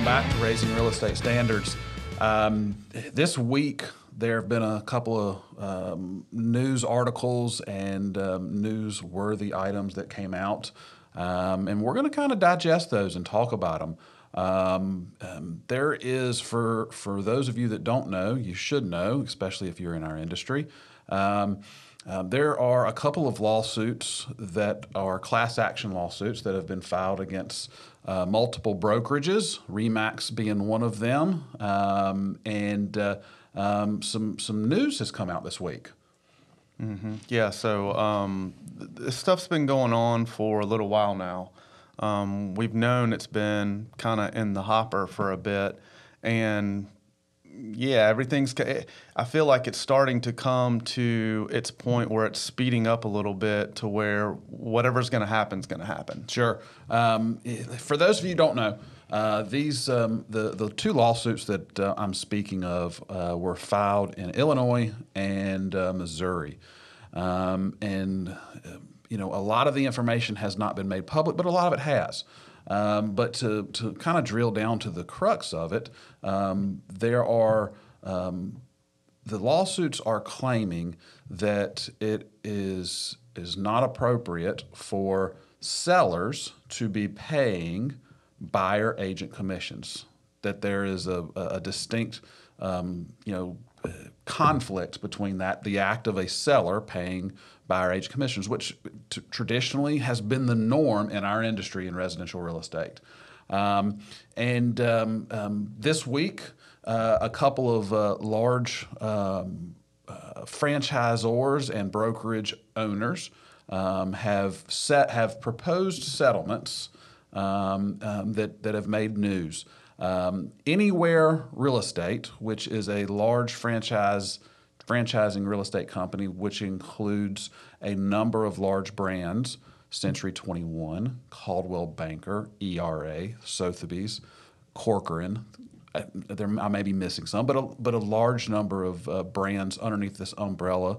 Welcome back to Raising Real Estate Standards. This week, there have been a couple of news articles and newsworthy items that came out, and we're going to kind of digest those and talk about them. There is, for those of you that don't know, you should know, especially if you're in our industry, there are a couple of lawsuits that are class action lawsuits that have been filed against multiple brokerages, RE/MAX being one of them, and some news has come out this week. Mm-hmm. Yeah, so this stuff's been going on for a little while now. We've known it's been kind of in the hopper for a bit, and yeah, I feel like it's starting to come to its point where it's speeding up a little bit to where whatever's going to happen is going to happen. Sure. For those of you who don't know, these the two lawsuits that I'm speaking of were filed in Illinois and Missouri, and you know, a lot of the information has not been made public, but a lot of it has. But to kind of drill down to the crux of it, there are the lawsuits are claiming that it is not appropriate for sellers to be paying buyer agent commissions. That there is a distinct conflict between that, the act of a seller paying buyer agent commissions, which traditionally has been the norm in our industry in residential real estate. This week, a couple of large franchisors and brokerage owners have proposed settlements that have made news. Anywhere Real Estate, which is a large franchising real estate company, which includes a number of large brands, Century 21, Coldwell Banker, ERA, Sotheby's, Corcoran. I may be missing some, but a large number of brands underneath this umbrella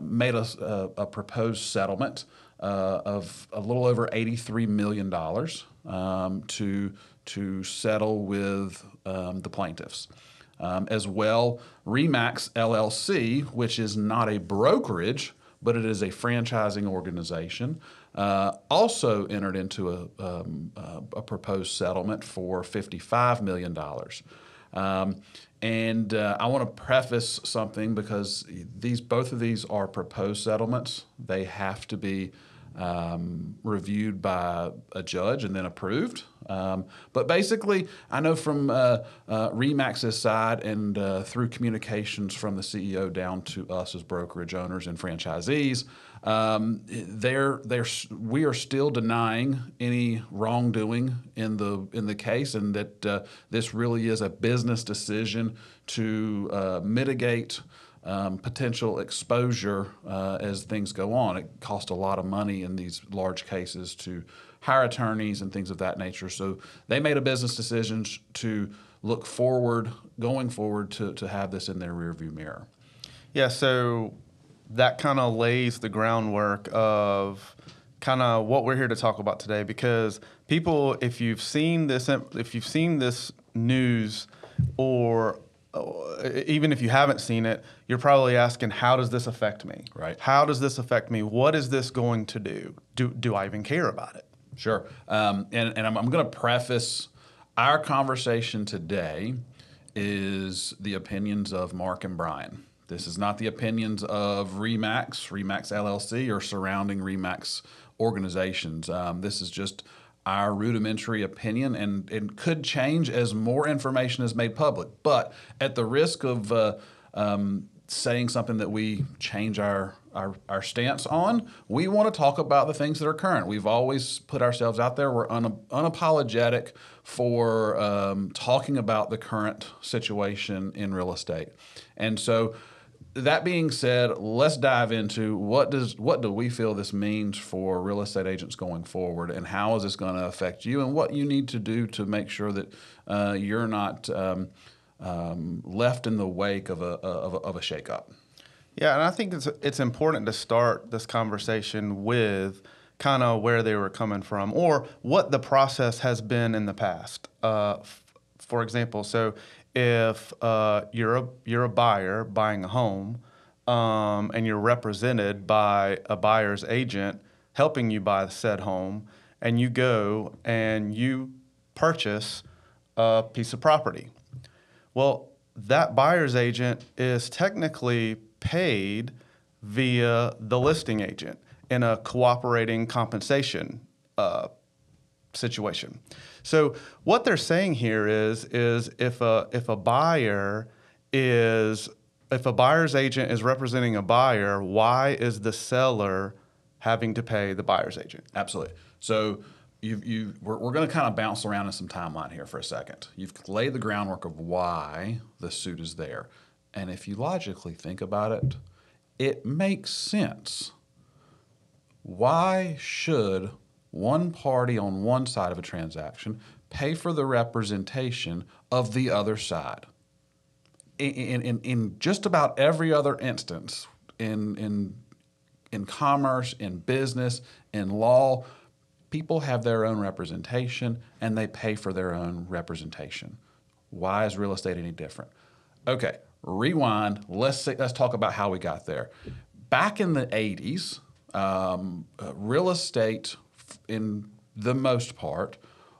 made a proposed settlement of a little over $83 million to settle with the plaintiffs. As well, RE/MAX LLC, which is not a brokerage, but it is a franchising organization, also entered into a proposed settlement for $55 million. I want to preface something because both of these are proposed settlements. They have to be reviewed by a judge and then approved. But basically, I know from RE/MAX's side and through communications from the CEO down to us as brokerage owners and franchisees, we are still denying any wrongdoing in the case, and that this really is a business decision to mitigate potential exposure as things go on. It costs a lot of money in these large cases to hire attorneys and things of that nature. So they made a business decision to look forward, going forward, to have this in their rearview mirror. Yeah, so that kind of lays the groundwork of kind of what we're here to talk about today, because people, if you've seen this news, or even if you haven't seen it, you're probably asking, how does this affect me? Right. How does this affect me? What is this going to do? Do I even care about it? Sure. And I'm going to preface our conversation today is the opinions of Mark and Brian. This is not the opinions of RE/MAX LLC, or surrounding RE/MAX organizations. This is just our rudimentary opinion, and could change as more information is made public. But at the risk of saying something that we change our stance on, we want to talk about the things that are current. We've always put ourselves out there. We're unapologetic for talking about the current situation in real estate. And so, that being said, let's dive into what do we feel this means for real estate agents going forward, and how is this going to affect you, and what you need to do to make sure that you're not left in the wake of a shakeup. Yeah, and I think it's important to start this conversation with kind of where they were coming from or what the process has been in the past. For example, so if you're a buyer buying a home, and you're represented by a buyer's agent helping you buy said home, and you go and you purchase a piece of property. Well, that buyer's agent is technically paid via the listing agent in a cooperating compensation situation. So what they're saying here is if a buyer's agent is representing a buyer, why is the seller having to pay the buyer's agent? Absolutely. So we're going to kind of bounce around in some timeline here for a second. You've laid the groundwork of why the suit is there. And if you logically think about it, it makes sense. Why should one party on one side of a transaction pay for the representation of the other side? In just about every other instance, in commerce, in business, in law, people have their own representation and they pay for their own representation. Why is real estate any different? Okay, rewind. Let's talk about how we got there. Back in the 80s, real estate, in the most part,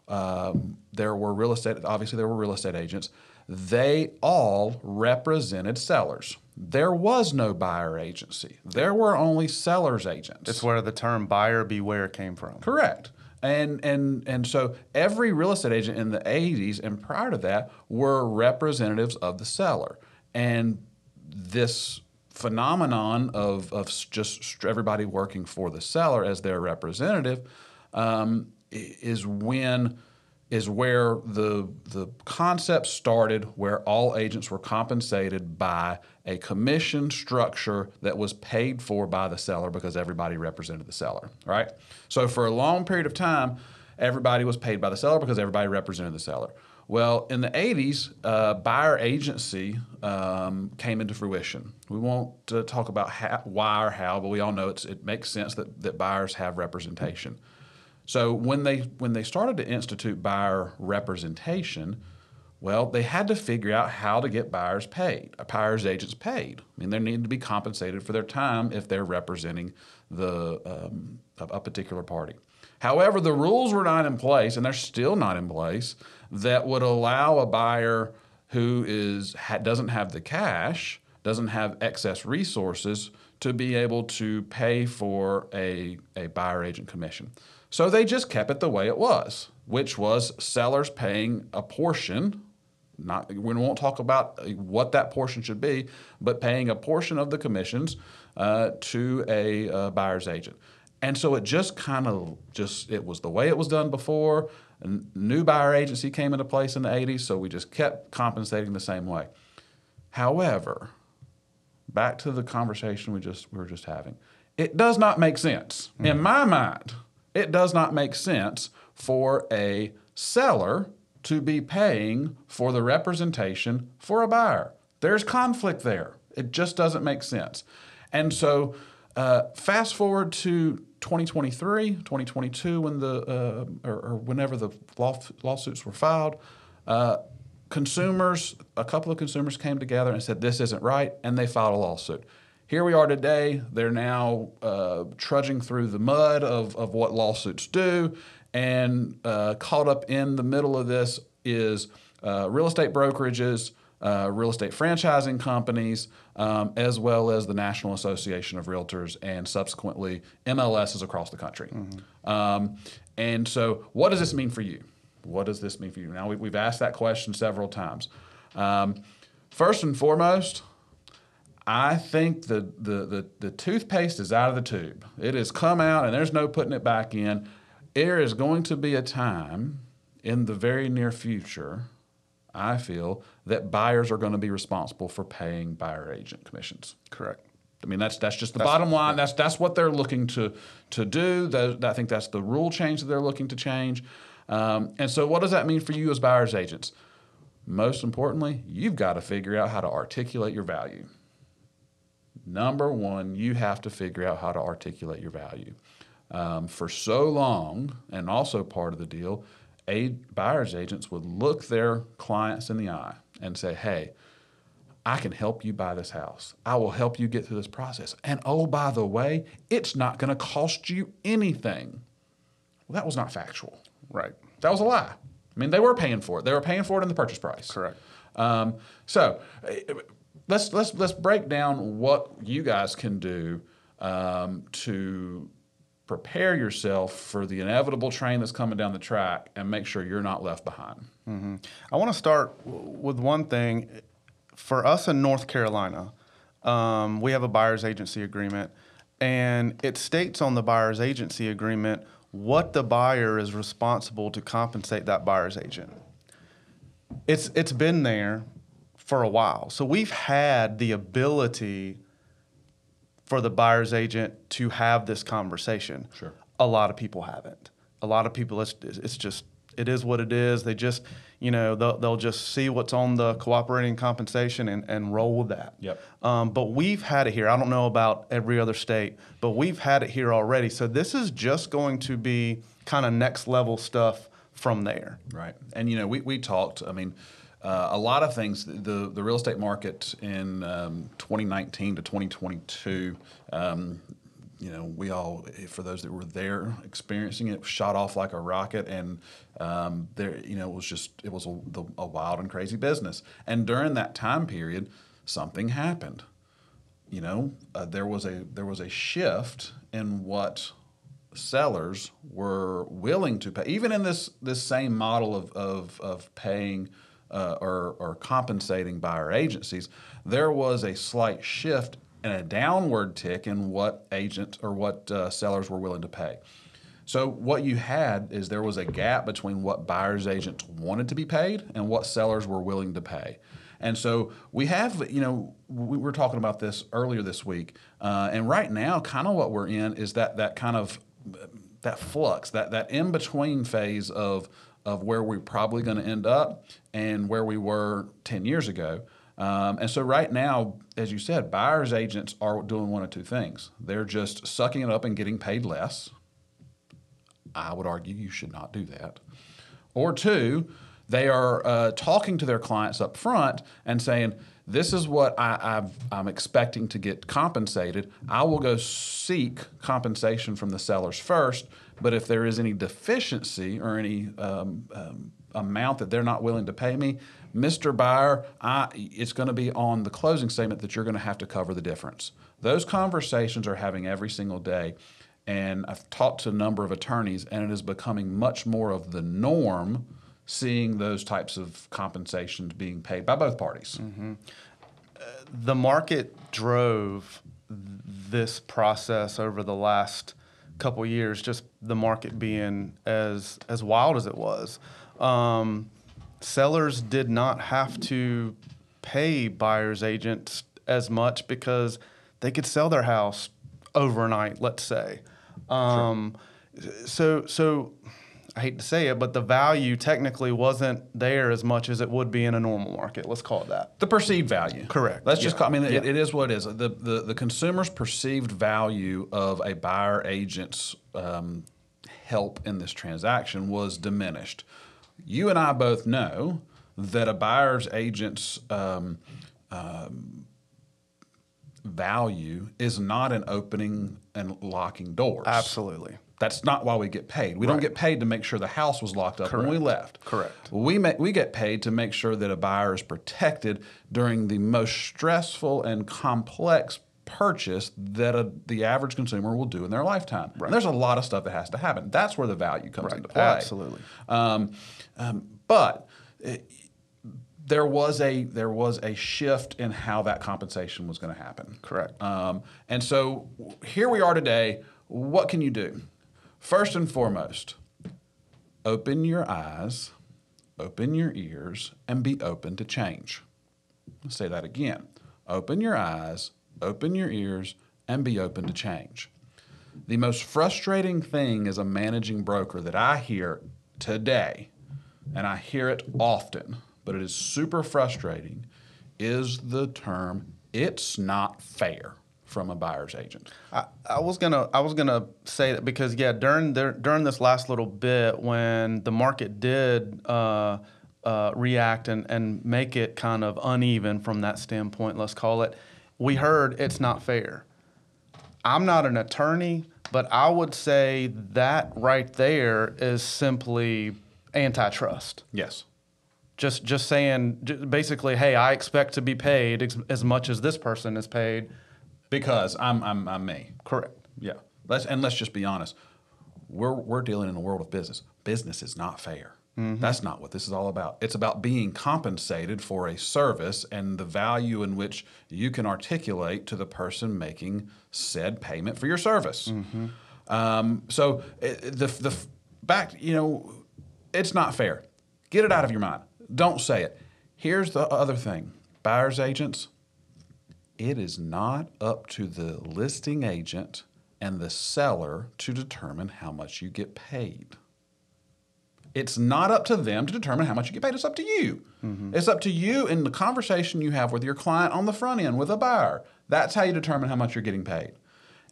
there were real estate agents. They all represented sellers. There was no buyer agency. There were only sellers agents. It's where the term buyer beware came from. Correct. And so every real estate agent in the 80s and prior to that were representatives of the seller. And this phenomenon of just everybody working for the seller as their representative is where the concept started, where all agents were compensated by a commission structure that was paid for by the seller because everybody represented the seller, right? So for a long period of time, everybody was paid by the seller because everybody represented the seller. Well, in the 80s, buyer agency came into fruition. We won't talk about why or how, but we all know it makes sense that buyers have representation. So when they started to institute buyer representation, well, they had to figure out how to get buyers agents paid. I mean, they needed to be compensated for their time if they're representing a particular party. However, the rules were not in place, and they're still not in place, that would allow a buyer who doesn't have the cash, doesn't have excess resources, to be able to pay for a buyer agent commission. So they just kept it the way it was, which was sellers paying a portion. We won't talk about what that portion should be, but paying a portion of the commissions to a buyer's agent. And so it it was the way it was done before. A new buyer agency came into place in the 80s, so we just kept compensating the same way. However, back to the conversation we were just having, it does not make sense. Mm-hmm. In my mind, it does not make sense for a seller to be paying for the representation for a buyer. There's conflict there. It just doesn't make sense. And so fast forward to 2023, 2022, when whenever the lawsuits were filed, a couple of consumers came together and said, this isn't right, and they filed a lawsuit. Here we are today. They're now trudging through the mud of what lawsuits do, and caught up in the middle of this is real estate brokerages, real estate franchising companies, as well as the National Association of Realtors and subsequently MLSs across the country. Mm-hmm. And so what does this mean for you? What does this mean for you? Now, we've asked that question several times. First and foremost, I think the toothpaste is out of the tube. It has come out and there's no putting it back in. There is going to be a time in the very near future, I feel, that buyers are going to be responsible for paying buyer agent commissions. Correct. I mean, that's just the bottom line. That's what they're looking to do. I think that's the rule change that they're looking to change. And so what does that mean for you as buyer's agents? Most importantly, you've got to figure out how to articulate your value. Number one, you have to figure out how to articulate your value. For so long, and also part of the deal, buyer's agents would look their clients in the eye and say, hey, I can help you buy this house. I will help you get through this process. And oh, by the way, it's not going to cost you anything. Well, that was not factual. Right. That was a lie. I mean, they were paying for it. They were paying for it in the purchase price. Correct. So let's break down what you guys can do to prepare yourself for the inevitable train that's coming down the track and make sure you're not left behind. Mm-hmm. I want to start with one thing. For us in North Carolina, we have a buyer's agency agreement, and it states on the buyer's agency agreement what the buyer is responsible to compensate that buyer's agent. It's been there for a while. So we've had the ability for the buyer's agent to have this conversation. Sure. A lot of people haven't. A lot of people, it is what it is. They just, they'll just see what's on the cooperating compensation and roll with that. Yep. But we've had it here. I don't know about every other state, but we've had it here already. So this is just going to be kind of next level stuff from there. Right. And, we talked, a lot of things, the real estate market in 2019 to 2022, we all, for those that were there experiencing it, shot off like a rocket, and it was a wild and crazy business. And during that time period, something happened. There was a shift in what sellers were willing to pay, even in this same model of paying or compensating buyer agencies. There was a slight shift and a downward tick in what sellers were willing to pay. So what you had is there was a gap between what buyers agents wanted to be paid and what sellers were willing to pay. And so we have, we were talking about this earlier this week, and right now, kind of what we're in is that kind of that flux, that in between phase of where we're probably going to end up and where we were 10 years ago. And so right now, as you said, buyer's agents are doing one of two things. They're just sucking it up and getting paid less. I would argue you should not do that. Or two, they are talking to their clients up front and saying, this is what I'm expecting to get compensated. I will go seek compensation from the sellers first, but if there is any deficiency or any amount that they're not willing to pay me, Mr. Buyer, it's going to be on the closing statement that you're going to have to cover the difference. Those conversations are having every single day, and I've talked to a number of attorneys, and it is becoming much more of the norm seeing those types of compensations being paid by both parties. Mm-hmm. The market drove this process over the last couple of years, just the market being as wild as it was. Sellers did not have to pay buyer's agents as much because they could sell their house overnight, let's say. Sure. So I hate to say it, but the value technically wasn't there as much as it would be in a normal market. Let's call it that. The perceived value. Correct. Let's just call, Yeah. it is what it is. The consumer's perceived value of a buyer agent's help in this transaction was diminished. You and I both know that a buyer's agent's value is not in opening and locking doors. Absolutely. That's not why we get paid. We don't get paid to make sure the house was locked up when we left. Correct. We get paid to make sure that a buyer is protected during the most stressful and complex purchase that the average consumer will do in their lifetime. Right. And there's a lot of stuff that has to happen. That's where the value comes into play. Absolutely. But there was a shift in how that compensation was going to happen. Correct. And so here we are today. What can you do? First and foremost, open your eyes, open your ears, and be open to change. I'll say that again. Open your eyes, open your ears, and be open to change. The most frustrating thing as a managing broker that I hear today, and I hear it often, but it is super frustrating, is the term, it's not fair. from a buyer's agent? I was gonna say that because during this last little bit when the market did react and make it kind of uneven from that standpoint, let's call it, we heard it's not fair. I'm not an attorney, but I would say that right there is simply antitrust. Yes. Just saying, basically, hey, I expect to be paid as much as this person is paid. Because I'm me. Correct. Yeah. Let's just be honest. We're dealing in a world of business. Business is not fair. That's not what this is all about. It's about being compensated for a service and the value in which you can articulate to the person making said payment for your service. So it's not fair. Get it out of your mind. Don't say it. Here's the other thing. Buyer's agents, it is not up to the listing agent and the seller to determine how much you get paid. It's not up to them to determine how much you get paid. It's up to you. It's up to you in the conversation you have with your client on the front end with a buyer. That's how you determine how much you're getting paid.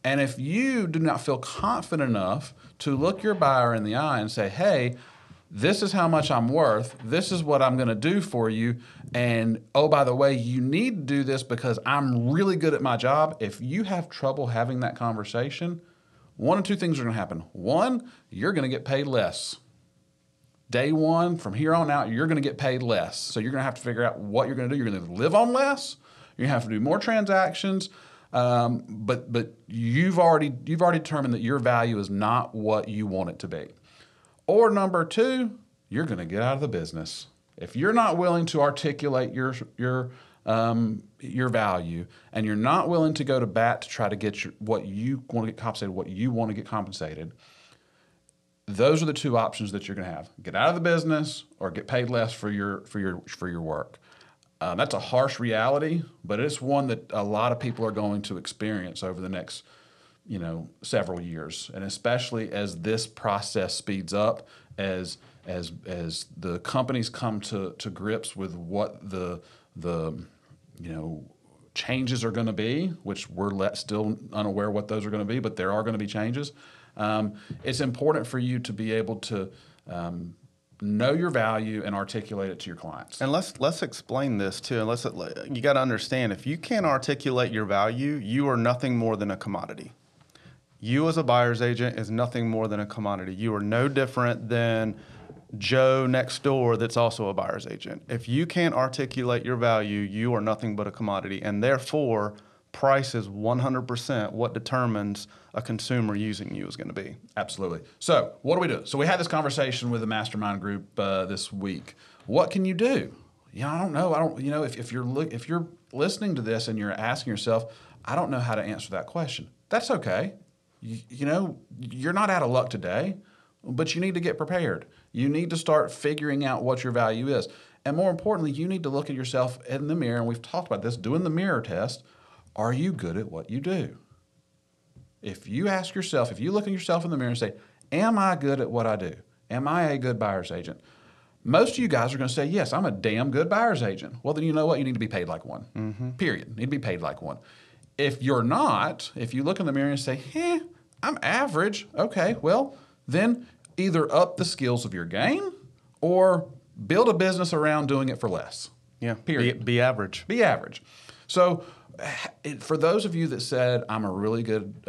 And if you do not feel confident enough to look your buyer in the eye and say, hey, this is how much I'm worth, this is what I'm going to do for you, and oh, by the way, you need to do this because I'm really good at my job. If you have trouble having that conversation, one of two things are going to happen. One, you're going to get paid less. Day one, from here on out, you're going to get paid less. So you're going to have to figure out what you're going to do. You're going to live on less. You're going to have to do more transactions. But you've already determined that your value is not what you want it to be. Or number two, you're going to get out of the business. If you're not willing to articulate your value, and you're not willing to go to bat to try to get what you want to get compensated, what you want to get compensated, those are the two options that you're going to have: get out of the business or get paid less for your work. That's a harsh reality, but it's one that a lot of people are going to experience over the next several years, and especially as this process speeds up, as the companies come to grips with what the changes are going to be, which we're still unaware what those are going to be, but there are going to be changes. It's important for you to be able to know your value and articulate it to your clients. And let's explain this too. You got to understand, if you can't articulate your value, you are nothing more than a commodity. You as a buyer's agent is nothing more than a commodity. You are no different than Joe next door that's also a buyer's agent. If you can't articulate your value, you are nothing but a commodity. And therefore, price is 100% what determines a consumer using you is going to be. Absolutely. So what do we do? So we had this conversation with the mastermind group this week. What can you do? I don't know. If you're listening to this and you're asking yourself, I don't know how to answer that question. That's okay. You're not out of luck today, but you need to get prepared. You need to start figuring out what your value is. And more importantly, you need to look at yourself in the mirror, and we've talked about this, doing the mirror test. Are you good at what you do? If you look at yourself in the mirror and say, am I good at what I do? Am I a good buyer's agent? Most of you guys are going to say, yes, I'm a damn good buyer's agent. Well, then you know what? You need to be paid like one. Period. You need to be paid like one. If you're not, if you look in the mirror and say, I'm average, okay, well, then either up the skills of your game or build a business around doing it for less. Yeah, period. Be average. Be average. So for those of you that said, I'm a really good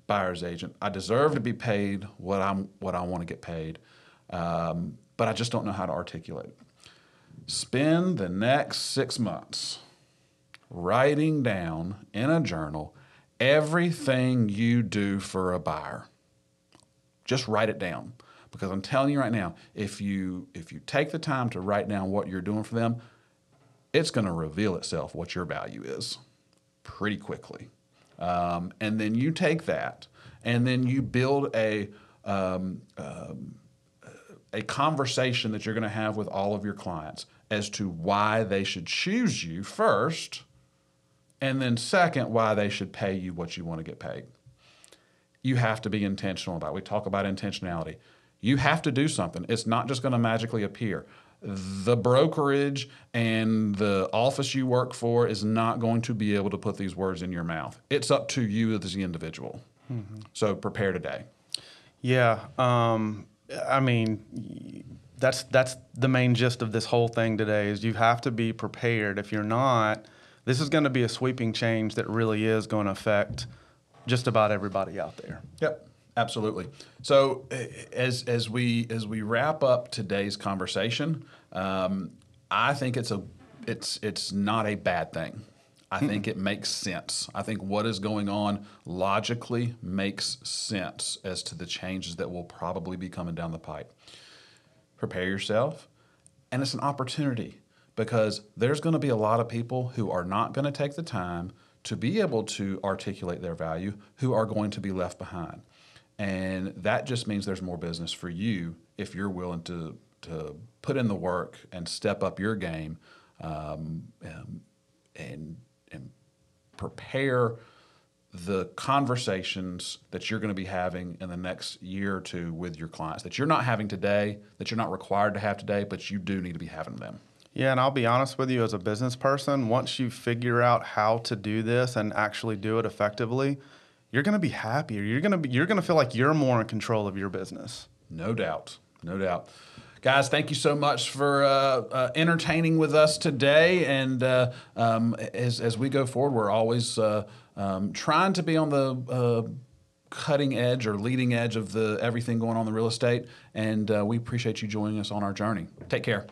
buyer's agent, I deserve to be paid what I want to get paid, but I just don't know how to articulate it. Spend the next 6 months writing down in a journal everything you do for a buyer. Just write it down, because I'm telling you right now, if you take the time to write down what you're doing for them, it's going to reveal itself what your value is pretty quickly. And then you take that and then you build a conversation that you're going to have with all of your clients as to why they should choose you first, and then second, why they should pay you what you want to get paid. You have to be intentional about it. We talk about intentionality. You have to do something. It's not just going to magically appear. The brokerage and the office you work for is not going to be able to put these words in your mouth. It's up to you as the individual. So prepare today. Yeah. I mean, that's the main gist of this whole thing today is you have to be prepared. If you're not, this is going to be a sweeping change that really is going to affect just about everybody out there. Yep, absolutely. So as we wrap up today's conversation, I think it's not a bad thing. I think it makes sense. I think what is going on logically makes sense as to the changes that will probably be coming down the pipe. Prepare yourself, and it's an opportunity because there's going to be a lot of people who are not going to take the time to be able to articulate their value, who are going to be left behind. And that just means there's more business for you if you're willing to put in the work and step up your game and prepare the conversations that you're going to be having in the next year or two with your clients that you're not having today, that you're not required to have today, but you do need to be having them. Yeah, and I'll be honest with you, as a business person, once you figure out how to do this and actually do it effectively, you're going to be happier. You're going to feel like you're more in control of your business. No doubt. No doubt. Guys, thank you so much for entertaining with us today. And as we go forward, we're always trying to be on the cutting edge or leading edge of everything going on in the real estate. And we appreciate you joining us on our journey. Take care.